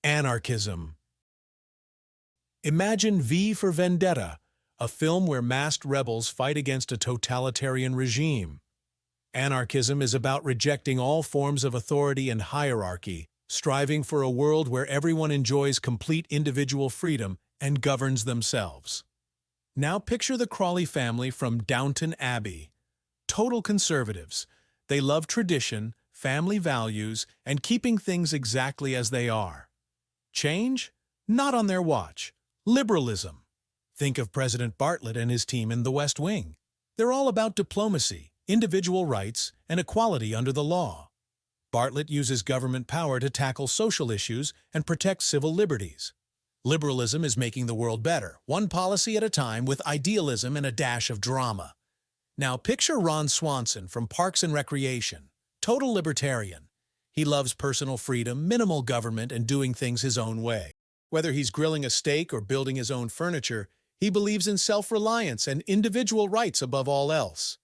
Anarchism. Imagine V for Vendetta, a film where masked rebels fight against a totalitarian regime. Anarchism is about rejecting all forms of authority and hierarchy, striving for a world where everyone enjoys complete individual freedom and governs themselves. Now picture the Crawley family from Downton Abbey. Total conservatives. They love tradition, family values, and keeping things exactly as they are. Change? Not on their watch. Liberalism. Think of President Bartlet and his team in the West Wing. They're all about diplomacy, individual rights, and equality under the law. Bartlet uses government power to tackle social issues and protect civil liberties. Liberalism is making the world better, one policy at a time with idealism and a dash of drama. Now picture Ron Swanson from Parks and Recreation. Total libertarian. He loves personal freedom, minimal government, and doing things his own way. Whether he's grilling a steak or building his own furniture, he believes in self-reliance and individual rights above all else.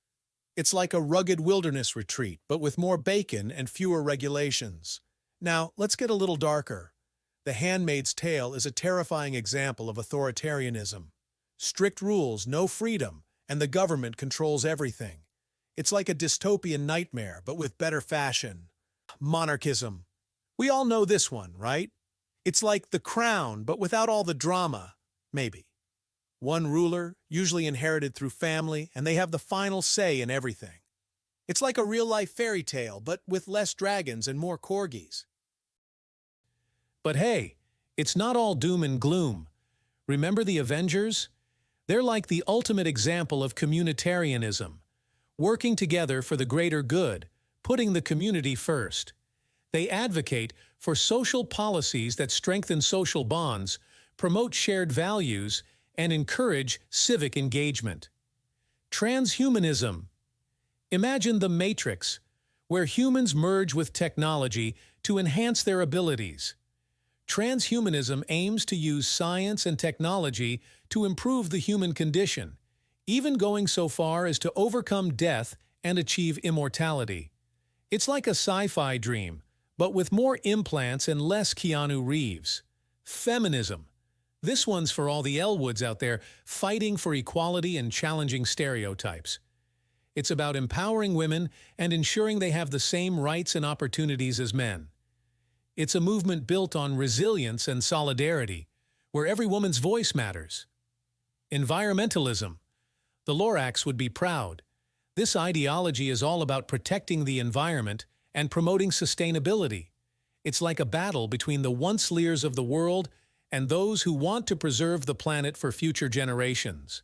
It's like a rugged wilderness retreat, but with more bacon and fewer regulations. Now, let's get a little darker. The Handmaid's Tale is a terrifying example of authoritarianism. Strict rules, no freedom, and the government controls everything. It's like a dystopian nightmare, but with better fashion. Monarchism. We all know this one, right? It's like The Crown, but without all the drama, maybe. One ruler, usually inherited through family, and they have the final say in everything. It's like a real-life fairy tale, but with less dragons and more corgis. But hey, it's not all doom and gloom. Remember the Avengers? They're like the ultimate example of communitarianism, working together for the greater good, putting the community first. They advocate for social policies that strengthen social bonds, promote shared values, and encourage civic engagement. Transhumanism. Imagine the Matrix, where humans merge with technology to enhance their abilities. Transhumanism aims to use science and technology to improve the human condition, even going so far as to overcome death and achieve immortality. It's like a sci-fi dream, but with more implants and less Keanu Reeves. Feminism. This one's for all the Elwoods out there fighting for equality and challenging stereotypes. It's about empowering women and ensuring they have the same rights and opportunities as men. It's a movement built on resilience and solidarity, where every woman's voice matters. Environmentalism. The Lorax would be proud. This ideology is all about protecting the environment and promoting sustainability. It's like a battle between the once-leaders of the world and those who want to preserve the planet for future generations.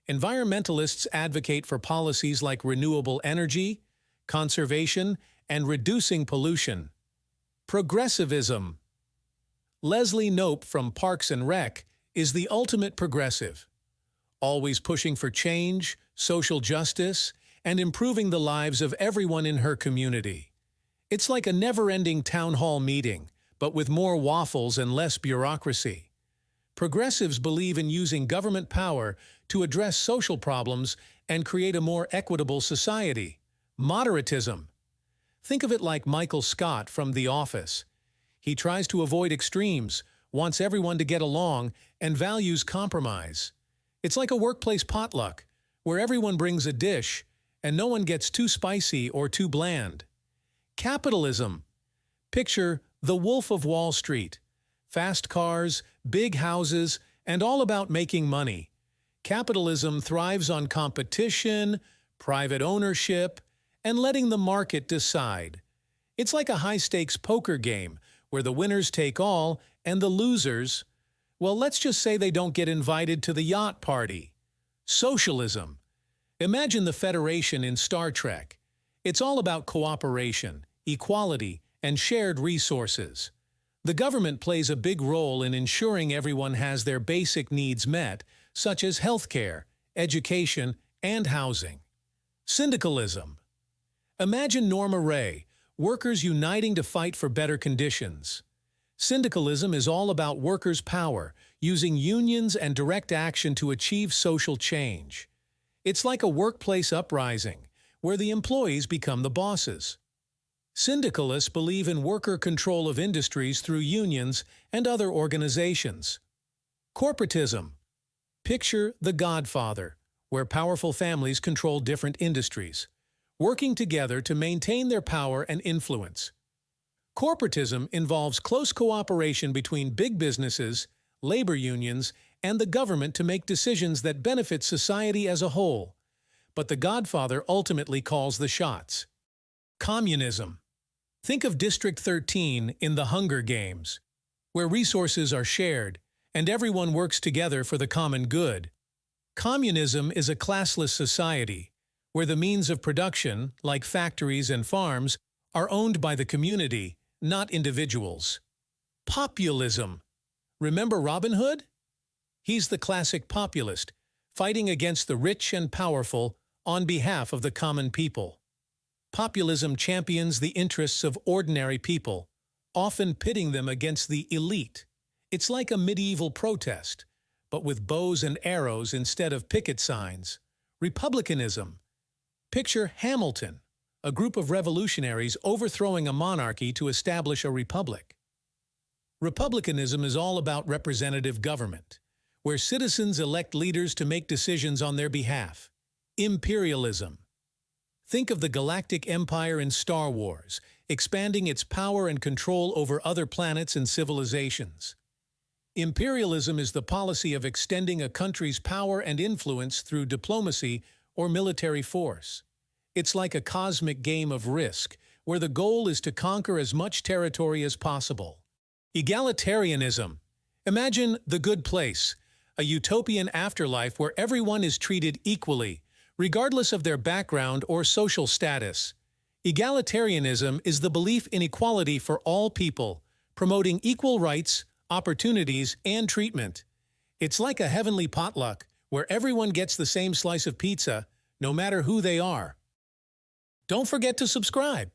Environmentalists advocate for policies like renewable energy, conservation, and reducing pollution. Progressivism. Leslie Knope from Parks and Rec is the ultimate progressive, always pushing for change, social justice, and improving the lives of everyone in her community. It's like a never-ending town hall meeting, but with more waffles and less bureaucracy. Progressives believe in using government power to address social problems and create a more equitable society. Moderatism. Think of it like Michael Scott from The Office. He tries to avoid extremes, wants everyone to get along, and values compromise. It's like a workplace potluck, where everyone brings a dish, and no one gets too spicy or too bland. Capitalism. Picture The Wolf of Wall Street. Fast cars, big houses, and all about making money. Capitalism thrives on competition, private ownership, and letting the market decide. It's like a high-stakes poker game where the winners take all and the losers, well, let's just say they don't get invited to the yacht party. Socialism. Imagine the Federation in Star Trek. It's all about cooperation, equality, and shared resources. The government plays a big role in ensuring everyone has their basic needs met, such as healthcare, education, and housing. Syndicalism. Imagine Norma Rae, workers uniting to fight for better conditions. Syndicalism is all about workers' power, using unions and direct action to achieve social change. It's like a workplace uprising, where the employees become the bosses. Syndicalists believe in worker control of industries through unions and other organizations. Corporatism. Picture The Godfather, where powerful families control different industries, working together to maintain their power and influence. Corporatism involves close cooperation between big businesses, labor unions, and the government to make decisions that benefit society as a whole. But The Godfather ultimately calls the shots. Communism. Think of District 13 in The Hunger Games, where resources are shared and everyone works together for the common good. Communism is a classless society, where the means of production, like factories and farms, are owned by the community, not individuals. Populism. Remember Robin Hood? He's the classic populist, fighting against the rich and powerful on behalf of the common people. Populism champions the interests of ordinary people, often pitting them against the elite. It's like a medieval protest, but with bows and arrows instead of picket signs. Republicanism. Picture Hamilton, a group of revolutionaries overthrowing a monarchy to establish a republic. Republicanism is all about representative government, where citizens elect leaders to make decisions on their behalf. Imperialism. Think of the galactic empire in Star Wars, expanding its power and control over other planets and civilizations. Imperialism is the policy of extending a country's power and influence through diplomacy or military force. It's like a cosmic game of Risk, where the goal is to conquer as much territory as possible. Egalitarianism. Imagine The Good Place, a utopian afterlife where everyone is treated equally, regardless of their background or social status. Egalitarianism is the belief in equality for all people, promoting equal rights, opportunities, and treatment. It's like a heavenly potluck, where everyone gets the same slice of pizza, no matter who they are. Don't forget to subscribe.